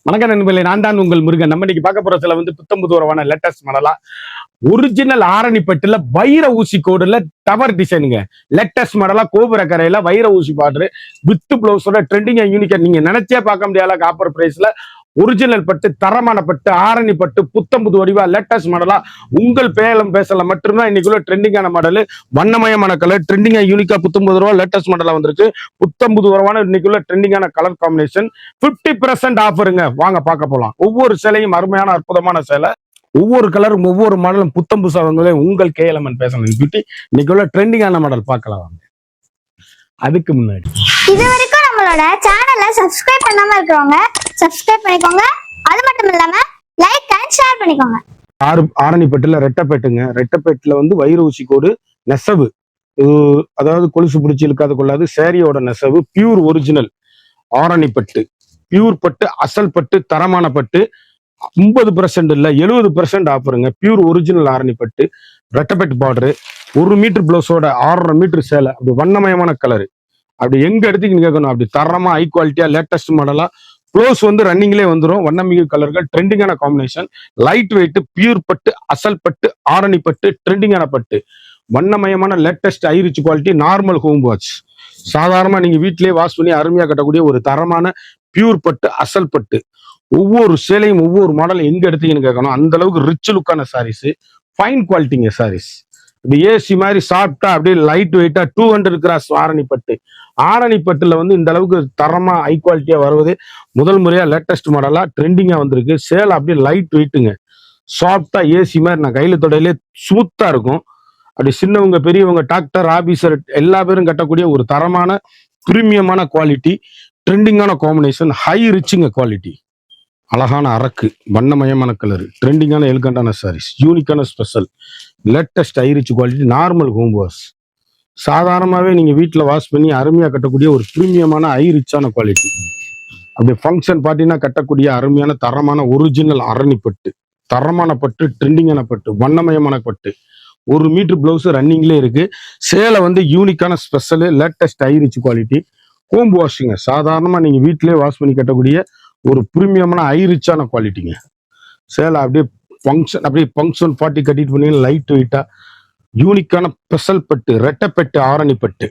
வணக்கம் நண்பர்களே, நான் தான் உங்கள் முருகன். நம்ம இன்னைக்கு பார்க்க போற சில புத்தம்புதுவரமான லேட்டஸ்ட் மாடலா ஒரிஜினல் ஆரணிப்பட்டுல வைர ஊசி கோடுல டவர் டிசைனுங்க. லேட்டஸ்ட் மாடலா கோபுர கரையில வைர ஊசி பாட்ரு வித் பிளவுஸோட ட்ரெண்டிங் யூனிக்கா நீங்க நினைச்சே பார்க்க முடியாத காப்பர் பிரைஸ்ல ஒரிஜினல் பட்டு தரமான பட்டு ஆரணி பட்டு புத்தம்புது வடிவா லேட்டஸ்ட் மாடலா உங்கள் பேசல மட்டும்தான் இன்னைக்குள்ள ட்ரெண்டிங்கான மாடல். வண்ணமயமான கலர் ட்ரெண்டிங்கா யூனிக்கா ரூபா லேட்டஸ்ட் மாடலா வந்திருக்கு. புத்தம்புது வரவான இன்னைக்குள்ள ட்ரெண்டிங்கான கலர் காம்பினேஷன் 50% ஆஃபருங்க. வாங்க பார்க்க போலாம். ஒவ்வொரு சேலையும் அருமையான அற்புதமான சேலை, ஒவ்வொரு கலரும் ஒவ்வொரு மாடலும் புத்தம் புதுசாக உங்கள் கேஎல்எம்என் பேசணும் பியூட்டி இன்னைக்குள்ள ட்ரெண்டிங்கான மாடல் பார்க்கலாம். அதுக்கு முன்னாடி இது வரைக்கும் நம்மளோட சேனலை சப்ஸ்கிரைப் பண்ணாம இருக்கிறவங்க சப்ஸ்கிரைப் பண்ணிக்கோங்க. அது மட்டும் இல்லாம லைக் அண்ட் ஷேர் பண்ணிக்கோங்க. ஆரணிப்பட்டுல ரெட்டப்பேட்டுங்க. ரெட்டப்பேட்டுல வைர ஊசி கோடு நெசவு, அதாவது கொலுசு பிடிச்சி இழுக்காத கொள்ளாது சேரியோட நெசவு பியூர் ஒரிஜினல் ஆரணிப்பட்டு, பியூர் பட்டு அசல் பட்டு தரமான பட்டு 50% இல்ல 70% ஆஃபருங்க. பியூர் ஒரிஜினல் ஆரணிப்பட்டு ரெட்டப்பேட்டு பார்டரு 1 மீட்டர் பிளவுஸோட 6.5 மீட்டர் சேலை, அப்படி வண்ணமயமான கலரு. அப்படி எங்க எடுத்துக்கின்னு கேட்கணும், அப்படி தரமா ஹை குவாலிட்டியா லேட்டஸ்ட் மாடலா க்ளோஸ் ரன்னிங்லேயே வந்துடும். வண்ணமிகு கலர்கள் ட்ரெண்டிங்கான காம்பினேஷன், லைட் வெயிட் பியூர் பட்டு அசல் பட்டு ஆரணி பட்டு ட்ரெண்டிங்கான பட்டு வண்ணமயமான latest high rich quality normal home watch. சாதாரணமா நீங்க வீட்டிலேயே வாஷ் பண்ணி அருமையா கட்டக்கூடிய ஒரு தரமான பியூர் பட்டு அசல் பட்டு. ஒவ்வொரு சேலையும் ஒவ்வொரு மாடல் எங்க எடுத்தீங்கன்னு கேட்கணும். அந்த அளவுக்கு ரிச் லுக்கான சாரீஸ், ஃபைன் குவாலிட்டிங்க சாரீஸ். இப்படி ஏசி மாதிரி சாப்பிட்டா அப்படியே லைட் வெயிட்டா 200 கிராஸ் ஆரணிப்பட்டு. ஆரணிப்பட்டுல இந்த அளவுக்கு தரமா ஹை குவாலிட்டியா வருவது முதல் முறையா லேட்டஸ்ட் மாடலா ட்ரெண்டிங்கா வந்திருக்கு. சேலை அப்படியே லைட் வெயிட்டுங்க, சாஃப்டா ஏசி மாதிரி நான் கையில தொடையிலே ஸ்மூத்தா இருக்கும். அப்படி சின்னவங்க பெரியவங்க டாக்டர் ஆபீசர் எல்லா பேரும் கட்டக்கூடிய ஒரு தரமான பிரீமியமான குவாலிட்டி, ட்ரெண்டிங்கான காம்பினேஷன், ஹை ரிச்சுங்க குவாலிட்டி. அழகான அரக்கு, வண்ணமயமான கலர், ட்ரெண்டிங்கான எலிகண்டான சாரீஸ், யூனிக்கான special latest high rich quality normal home wash. சாதாரணமாகவே நீங்கள் வீட்டில் வாஷ் பண்ணி அருமையாக கட்டக்கூடிய ஒரு ப்ரீமியமான ஹை ரிச்சான குவாலிட்டி. அப்படி ஃபங்க்ஷன் பார்ட்டினா கட்டக்கூடிய அருமையான தரமான ஒரிஜினல் அரணிப்பட்டு, தரமான பட்டு, ட்ரெண்டிங்கான பட்டு, வண்ணமயமான பட்டு. 1 மீட்டர் பிளவுஸ் ரன்னிங்லேயே இருக்கு. சேலை யூனிக்கான special latest high rich quality home வாஷுங்க. சாதாரணமாக நீங்கள் வீட்டிலே வாஷ் பண்ணி கட்டக்கூடிய ஒரு ப்ரீமியமான ஹை ரிச்சான குவாலிட்டிங்க. சேலை அப்படியே ஃபங்க்ஷன் பார்ட்டி கட்டிட்டு போனீங்கன்னா லைட் வெயிட்டா யூனிக்கான ஸ்பெஷல் பட்டு ரெட்டப்பட்டு ஆரணிப்பட்டு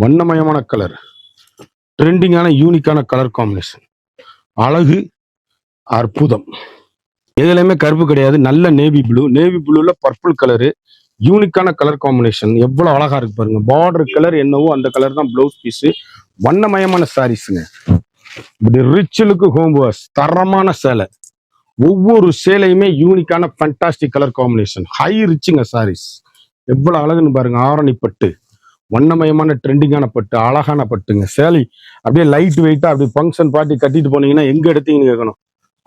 வண்ணமயமான கலர், ட்ரெண்டிங்கான யூனிக்கான கலர் காம்பினேஷன், அழகு அற்புதம். எதுலையுமே கருப்பு கிடையாது, நல்ல நேவி ப்ளூ, நேவி ப்ளூல பர்பிள் கலரு, யூனிக்கான கலர் காம்பினேஷன். எவ்வளவு அழகா இருக்கு பாருங்க. பார்டர் கலர் என்னவோ அந்த கலர் தான் பிளவுஸ் பீஸ். வண்ணமயமான சாரீஸுங்க. இப்படி ரிச் லுக்கு ஹோம் வாஷ், தரமான சேலை. ஒவ்வொரு சேலையுமே யூனிக்கான ஃபண்டாஸ்டிக் கலர் காம்பினேஷன், ஹை ரிச்சுங்க சாரீஸ். எவ்வளவு அழகுன்னு பாருங்க. ஆரணிப்பட்டு வண்ணமயமான ட்ரெண்டிங்கான பட்டு, அழகான பட்டுங்க. சேலை அப்படியே லைட் வெயிட்டா அப்படி ஃபங்க்ஷன் பார்ட்டி கட்டிட்டு போனீங்கன்னா எங்க எடுத்தீங்கன்னு கேட்கணும்.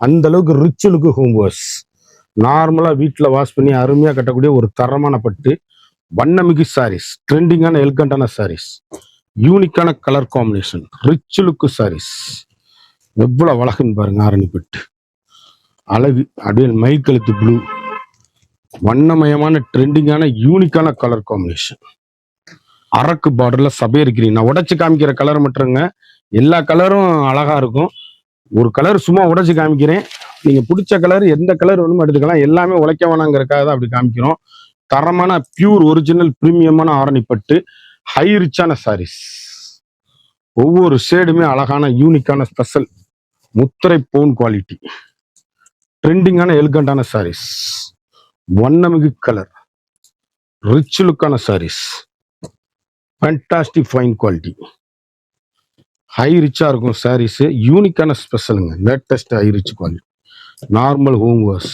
அந்த அளவுக்கு ரிச் லுக்கு ஹோம் வாஷ். நார்மலா வீட்டில் வாஷ் பண்ணி அருமையா கட்டக்கூடிய ஒரு தரமான பட்டு, வண்ணமிகு சாரீஸ், ட்ரெண்டிங்கான எலிகண்டான சாரீஸ், யூனிக்கான colour combination, rich look saris. எவ்வளவு அழகுன்னு பாருங்க. ஆரணிப்பட்டு அழகு, அப்படியே மைக்கழுத்து ப்ளூ, வண்ணமயமான ட்ரெண்டிங்கான யூனிக்கான கலர் காம்பினேஷன். அரக்கு பார்டர்ல சபேர் கிரீன். நான் உடைச்சு காமிக்கிற கலர் மட்டுங்க, எல்லா கலரும் அழகா இருக்கும். ஒரு கலர் சும்மா உடைச்சு காமிக்கிறேன். நீங்க பிடிச்ச கலர் எந்த கலர் வேணுமோ எடுத்துக்கலாம். எல்லாமே உழைக்க வேணாங்கிறக்காக தான் அப்படி காமிக்கிறோம். தரமான பியூர் ஒரிஜினல் பிரீமியமான ஆரணிப்பட்டு ஹை ரிச்சான சாரீஸ். ஒவ்வொரு ஷேடுமே அழகான யூனிக்கான ஸ்பெஷல் முத்திரை போன் குவாலிட்டி, ட்ரெண்டிங்கான எலிகண்டான சாரீஸ், வண்ணமிகு கலர், ரிச் லுக்கான saris, fantastic fine quality, high ரிச்சா இருக்கும் சாரீஸ். யூனிக்கான ஸ்பெஷலுங்க, latest high rich quality, normal home wash.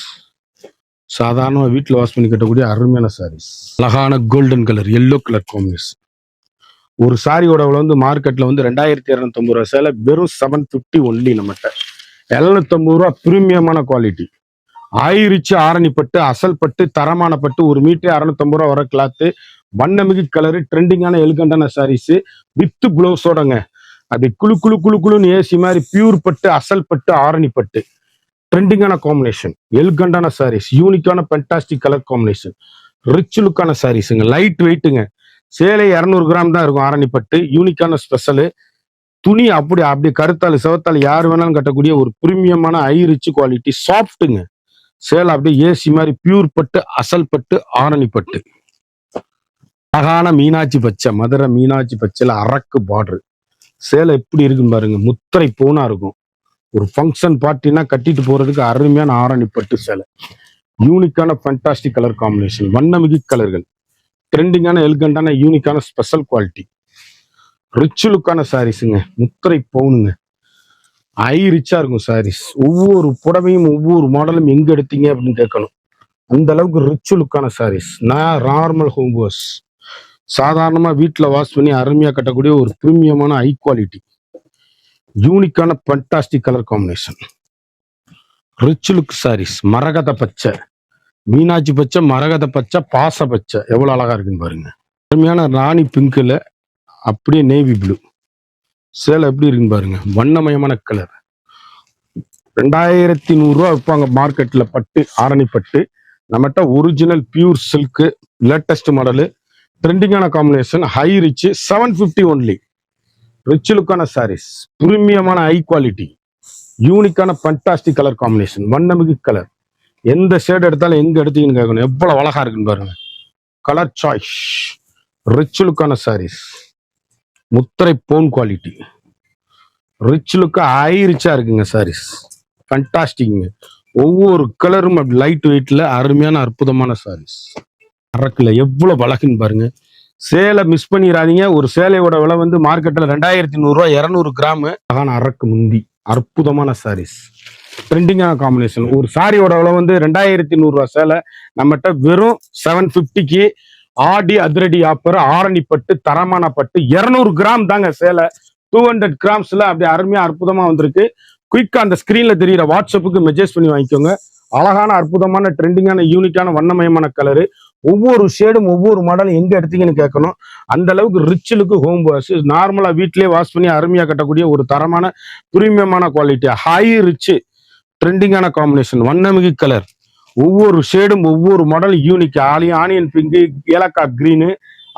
சாதாரணமாக வீட்டில் வாஷ் பண்ணி கட்டக்கூடிய அருமையான சாரீஸ். அழகான golden colour, yellow colour combination. ஒரு சாரியோட மார்க்கெட்ல 2250 ரூபா சேலை வெறும் 750 ஒன்லி. நம்மகிட்ட 750 ரூபா பிரீமியமான குவாலிட்டி, ஹை ரிச் ஆரணிப்பட்டு அசல் பட்டு தரமான பட்டு. 1 மீட்டர் 650 ரூபா வர கிளாத்து, வண்ணமிகு கலரு, ட்ரெண்டிங்கான எலிகண்டான சாரீஸ் வித் பிளவுஸோடங்க. அப்படி குழு குழு குழு குழுன்னு ஏசி மாதிரி பியூர் பட்டு அசல் பட்டு ஆரணிப்பட்டு ட்ரெண்டிங்கான காம்பினேஷன், எலிகண்டான சாரீஸ், யூனிக்கான ஃபேண்டாஸ்டிக் கலர் காம்பினேஷன், ரிச் லுக்கான சாரீஸுங்க. லைட் வெயிட்டுங்க. சேலை 200 கிராம் தான் இருக்கும். ஆரணிப்பட்டு யூனிக்கான ஸ்பெஷலு, துணி அப்படி கருத்தாள் சிவத்தாள் யார் வேணாலும் கட்டக்கூடிய ஒரு பிரீமியமான ஹை ரிச் குவாலிட்டி சாஃப்ட்டுங்க. சேலை அப்படியே ஏசி மாதிரி பியூர் பட்டு, அசல் பட்டு, ஆரணி பட்டு. அழகான மீனாட்சி பச்சை, மதுரை மீனாட்சி பச்சையில அரக்கு பார்டர். சேலை எப்படி இருக்குன்னு பாருங்க, முத்திரை பூனா இருக்கும். ஒரு ஃபங்க்ஷன் பார்ட்டினா கட்டிட்டு போறதுக்கு அருமையான ஆரணி பட்டு சேலை. யூனிக்கான ஃபேண்டாஸ்டிக் கலர் காம்பினேஷன், வண்ணமிகு கலர்கள், ட்ரெண்டிங்கான எலிகண்டான யூனிக்கான ஸ்பெஷல் குவாலிட்டி, ரிச் லுக்கான சாரீஸுங்க. முத்திரை பவுனுங்க, ஹை ரிச்சா இருக்கும் சாரீஸ். ஒவ்வொரு புடவையும் ஒவ்வொரு மாடலும் எங்க எடுத்தீங்க அப்படின்னு கேட்கணும். அந்த அளவுக்கு ரிச் லுக்கான சாரீஸ். நான் நார்மல் ஹோம் வாஷ், சாதாரணமா வீட்டில் வாஷ் பண்ணி அருமையா கட்டக்கூடிய ஒரு பிரீமியமான ஹை குவாலிட்டி யூனிக்கான fantastic colour combination, rich look saris. மரகத பச்சை, மீனாட்சி பச்சை, மரகத பச்சை, பாச பச்சை, எவ்வளவு அழகா இருக்குன்னு பாருங்க. அருமையான ராணி பிங்க்ல அப்படியே நேவி ப்ளூ சேலை எப்படி இருக்குன்னு பாருங்க. வண்ணமயமான கலர். 2100 ரூபா விற்பாங்க மார்க்கெட்ல பட்டு, ஆரணி பட்டு. நம்மகிட்ட original pure silk, latest model, ட்ரெண்டிங்கான combination, high rich, 750 only. Rich லுக்கான சாரீஸ், பிரீமியமான ஹை குவாலிட்டி, யூனிக்கான ஃபேண்டாஸ்டிக் கலர் காம்பினேஷன், வண்ணமிகு கலர். எந்த ஷேட் எடுத்தாலும் எங்க எடுத்தீங்கன்னு கேட்கணும். எவ்வளவு அழகா இருக்குன்னு பாருங்க. கலர் சாய்ஸ், ரிச் லுக்கான சாரீஸ், முத்திரை போன் குவாலிட்டி, ரிச் லுக்கா ஹை ரிச்சா இருக்குங்க சாரீஸ். ஃபேண்டாஸ்டிக்ங்க. ஒவ்வொரு கலரும் அப்படி லைட் வெயிட்ல அருமையான அற்புதமான சாரீஸ். அரக்குல எவ்வளவு அழகுன்னு பாருங்க. சேலை மிஸ் பண்ணிடாதீங்க. ஒரு சேலையோட விலை வந்து மார்க்கெட்ல 2100 ரூபா, 200 கிராம். அழகான அரக்கு முந்தி, அற்புதமான சாரீஸ், ட்ரெண்டிங்கான காம்பினேஷன். ஒரு சாரியோட விலை வந்து 2100 ரூபா சேலை நம்மகிட்ட வெறும் 750க்கு ஆடி அதிரடி ஆப்பர், ஆரணி பட்டு, தரமான பட்டு, 200 கிராம் தாங்க சேலை. 200 கிராம்ஸ்ல அப்படி அருமையா அற்புதமா வந்திருக்கு. குயிக்கா அந்த ஸ்கிரீன்ல தெரியுற வாட்ஸ்அப்புக்கு மெசேஜ் பண்ணி வாங்கிக்கோங்க. அழகான அற்புதமான ட்ரெண்டிங்கான யூனிக்கான வண்ணமயமான கலரு. ஒவ்வொரு ஷேடும் ஒவ்வொரு மாடலும் எங்க எடுத்தீங்கன்னு கேட்கணும். அந்த அளவுக்கு ரிச்சுலுக்கு ஹோம் வாஷ், நார்மலா வீட்லயே வாஷ் பண்ணி அருமையா கட்டக்கூடிய ஒரு தரமான பிரீமியமான குவாலிட்டி, ஹை ரிச், ட்ரெண்டிங்கான காம்பினேஷன், வண்ணமிகு கலர். ஒவ்வொரு ஷேடும் ஒவ்வொரு மாடல் யூனிக். ஆனியன் பிங்க், ஏலக்காய் கிரீனு,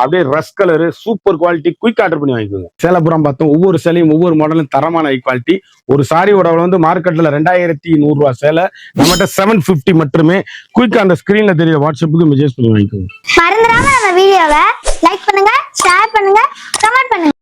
அப்படியே rust colour, super quality. Quick order பண்ணி வாங்கிக்கோங்க. சேலைப்புறம் பார்த்தோம். ஒவ்வொரு சேலையும் ஒவ்வொரு மாடலும் தரமான ஹை குவாலிட்டி. ஒரு சாரியோட வந்து மார்க்கெட்ல 2100 ரூபா சேலை நம்மகிட்ட 750 மட்டுமே. குயிக் அந்த ஸ்கிரீன்ல தெரிய வாட்ஸ்அப்புக்கு மெசேஜ் பண்ணி வாங்கிக்கோங்க. மறந்துடாம நம்ம வீடியோவை லைக் பண்ணுங்க, ஷேர் பண்ணுங்க, கமெண்ட் பண்ணுங்க.